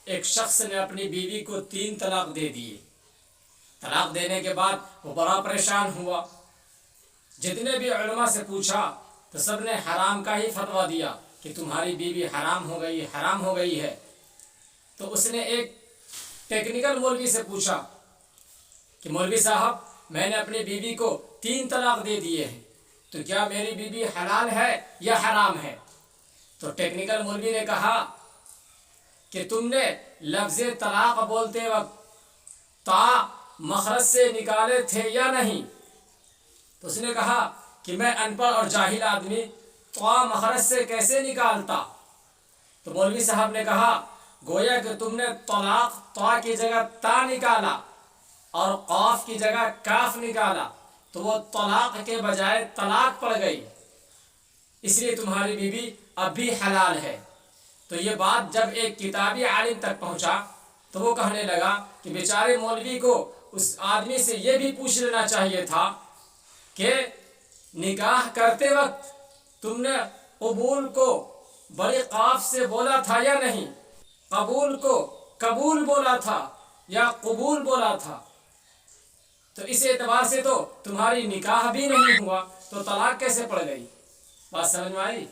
ایک شخص نے اپنی بیوی کو 3 طلاق دے دیے۔ طلاق دینے کے بعد وہ بڑا پریشان ہوا، جتنے بھی علماء سے پوچھا تو سب نے حرام کا ہی فتویٰ دیا کہ تمہاری بیوی حرام ہو گئی ہے۔ تو اس نے ایک ٹیکنیکل مولوی سے پوچھا کہ مولوی صاحب، میں نے اپنی بیوی کو 3 طلاق دے دیے ہیں، تو کیا میری بیوی حلال ہے یا حرام ہے؟ تو ٹیکنیکل مولوی نے کہا کہ تم نے لفظ طلاق بولتے وقت تا مخرج سے نکالے تھے یا نہیں؟ تو اس نے کہا کہ میں ان پڑھ اور جاہل آدمی تا مخرج سے کیسے نکالتا؟ تو مولوی صاحب نے کہا گویا کہ تم نے طلاق تا کی جگہ تا نکالا اور قاف کی جگہ کاف نکالا، تو وہ طلاق کے بجائے طلاق پڑ گئی، اس لیے تمہاری بیوی اب بھی حلال ہے۔ تو یہ بات جب ایک کتابی عالم تک پہنچا تو وہ کہنے لگا کہ بیچارے مولوی کو اس آدمی سے یہ بھی پوچھ لینا چاہیے تھا کہ نکاح کرتے وقت تم نے قبول کو بڑی قاف سے بولا تھا یا نہیں؟ قبول کو قبول بولا تھا یا قبول بولا تھا؟ تو اس اعتبار سے تو تمہاری نکاح بھی نہیں ہوا، تو طلاق کیسے پڑ گئی؟ بات سمجھ میں آئی؟